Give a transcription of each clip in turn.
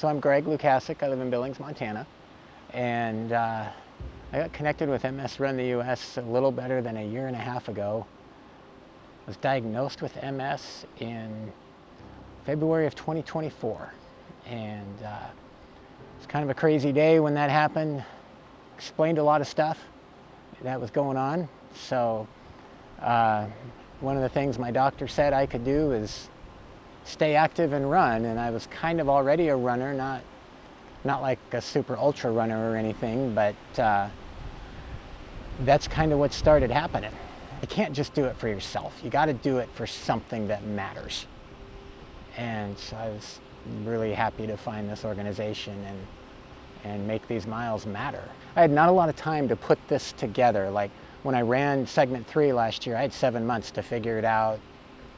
So I'm Greg Lukasik. I live in Billings, Montana. And I got connected with MS Run the US a little better than a year and a half ago. I was diagnosed with MS in February of 2024. And it's kind of a crazy day when that happened. Explained a lot of stuff that was going on. So one of the things my doctor said I could do is stay active and run, and I was kind of already a runner, not like a super ultra runner or anything, but that's kind of what started happening. You can't just do it for yourself. You got to do it for something that matters. And so I was really happy to find this organization and make these miles matter. I had not a lot of time to put this together. Like when I ran segment 3 last year, I had 7 months to figure it out,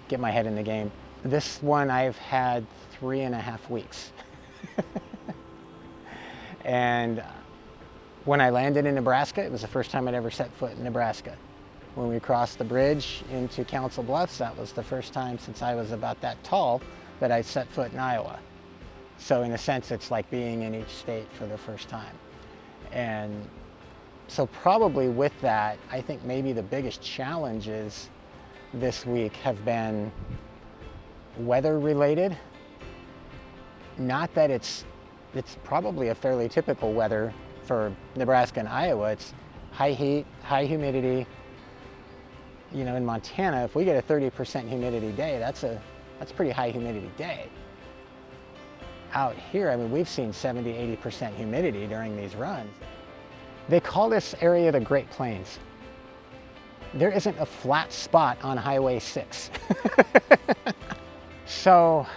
get my head in the game. This one I've had 3.5 weeks. And when I landed in Nebraska, it was the first time I'd ever set foot in Nebraska. When we crossed the bridge into Council Bluffs, that was the first time since I was about that tall that I'd set foot in Iowa. So in a sense, it's like being in each state for the first time. And so probably with that, I think maybe the biggest challenges this week have been weather related. Not that it's probably a fairly typical weather for Nebraska and Iowa. It's high heat, high humidity. You know, in Montana, if we get a 30% humidity day, that's a pretty high humidity day. Out here, I mean, we've seen 70, 80% humidity during these runs. They call this area the Great Plains. There isn't a flat spot on Highway 6. So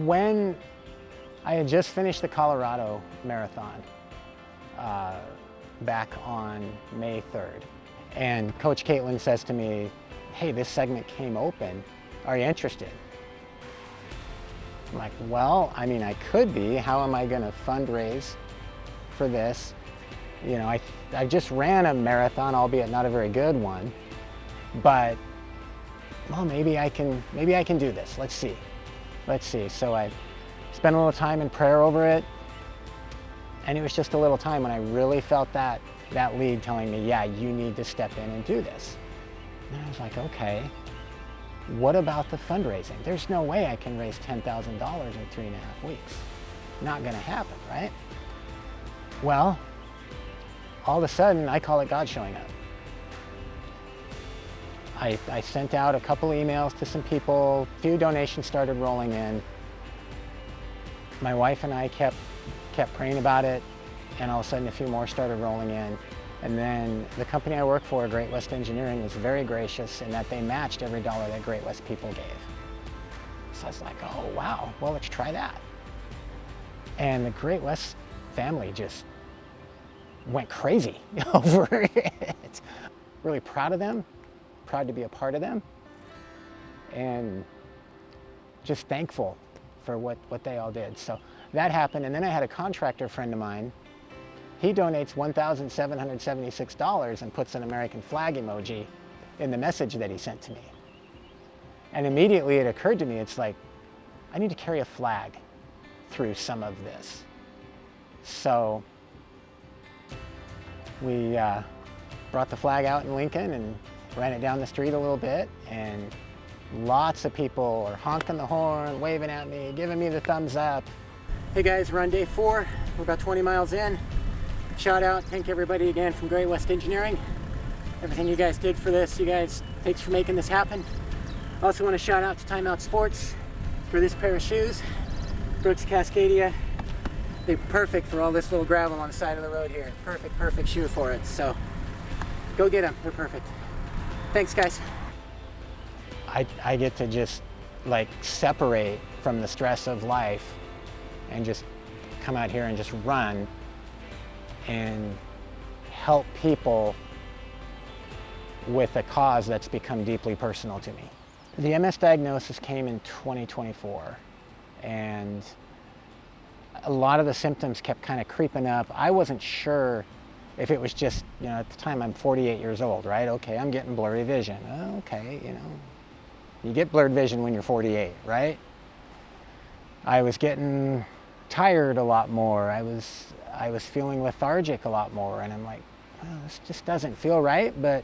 when I had just finished the Colorado Marathon back on May 3rd, and Coach Caitlin says to me, hey, this segment came open, are you interested? I'm like, well, I mean, I could be. How am I gonna fundraise for this? You know, I just ran a marathon, albeit not a very good one, but well, maybe I can do this. Let's see. So I spent a little time in prayer over it, and it was just a little time when I really felt that lead telling me, yeah, you need to step in and do this. And I was like, okay, what about the fundraising? There's no way I can raise $10,000 in 3.5 weeks. Not gonna happen, right? Well, all of a sudden, I call it God showing up. I sent out a couple emails to some people, a few donations started rolling in. My wife and I kept praying about it, and all of a sudden a few more started rolling in. And then the company I work for, Great West Engineering, was very gracious in that they matched every dollar that Great West people gave. So I was like, oh wow, well, let's try that. And the Great West family just went crazy over it. Really proud of them. Proud to be a part of them, and just thankful for what they all did. So that happened, and then I had a contractor friend of mine. He donates $1,776 and puts an American flag emoji in the message that he sent to me. And immediately it occurred to me, it's like, I need to carry a flag through some of this. So we brought the flag out in Lincoln and ran it down the street a little bit, and lots of people are honking the horn, waving at me, giving me the thumbs up. Hey guys, we're on day 4. We're about 20 miles in. Shout out, thank everybody again from Great West Engineering. Everything you guys did for this, you guys, thanks for making this happen. Also want to shout out to Time Out Sports for this pair of shoes. Brooks Cascadia. They're perfect for all this little gravel on the side of the road here. Perfect shoe for it. So go get them, they're perfect. Thanks, guys. I get to just like separate from the stress of life and just come out here and just run and help people with a cause that's become deeply personal to me. The MS diagnosis came in 2024, and a lot of the symptoms kept kind of creeping up. I wasn't sure if it was just, you know, at the time I'm 48 years old, right? Okay, I'm getting blurry vision. Okay, you know, you get blurred vision when you're 48, right? I was getting tired a lot more. I was feeling lethargic a lot more, and I'm like, well, this just doesn't feel right, but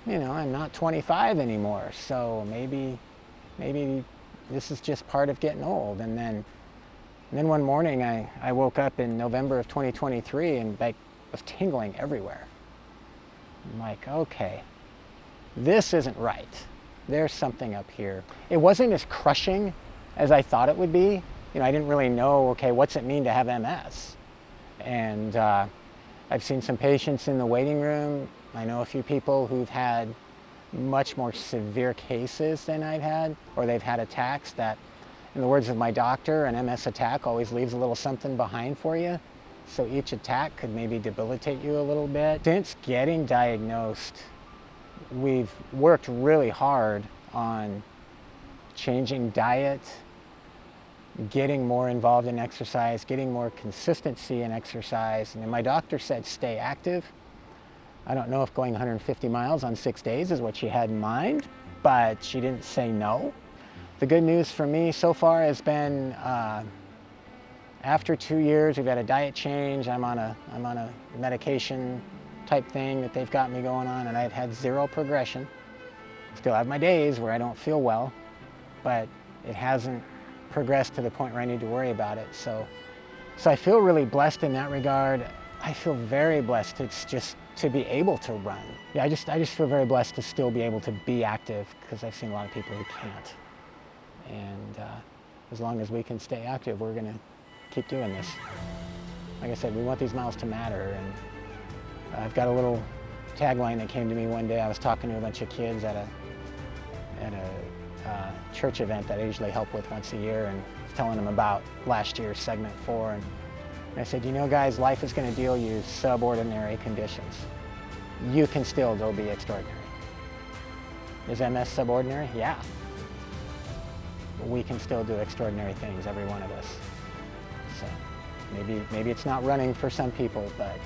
you know, I'm not 25 anymore, so maybe this is just part of getting old. And then one morning I woke up in November of 2023 and like was tingling everywhere. I'm like, okay, this isn't right. There's something up here. It wasn't as crushing as I thought it would be. You know, I didn't really know, okay, what's it mean to have MS? And I've seen some patients in the waiting room. I know a few people who've had much more severe cases than I've had, or they've had attacks that, in the words of my doctor, an MS attack always leaves a little something behind for you. So each attack could maybe debilitate you a little bit. Since getting diagnosed, we've worked really hard on changing diet, getting more involved in exercise, getting more consistency in exercise. And my doctor said stay active. I don't know if going 150 miles on 6 days is what she had in mind, but she didn't say no. The good news for me so far has been after 2 years, we've had a diet change. I'm on a medication type thing that they've got me going on, and I've had zero progression. Still have my days where I don't feel well, but it hasn't progressed to the point where I need to worry about it. So I feel really blessed in that regard. I feel very blessed to be able to run. Yeah, I just feel very blessed to still be able to be active, because I've seen a lot of people who can't. And as long as we can stay active, we're gonna keep doing this. Like I said, we want these miles to matter. And I've got a little tagline that came to me one day. I was talking to a bunch of kids at a church event that I usually help with once a year, and telling them about last year's segment 4. And I said, you know guys, life is going to deal you subordinary conditions. You can still go be extraordinary. Is MS subordinary? Yeah. But we can still do extraordinary things, every one of us. So maybe it's not running for some people, but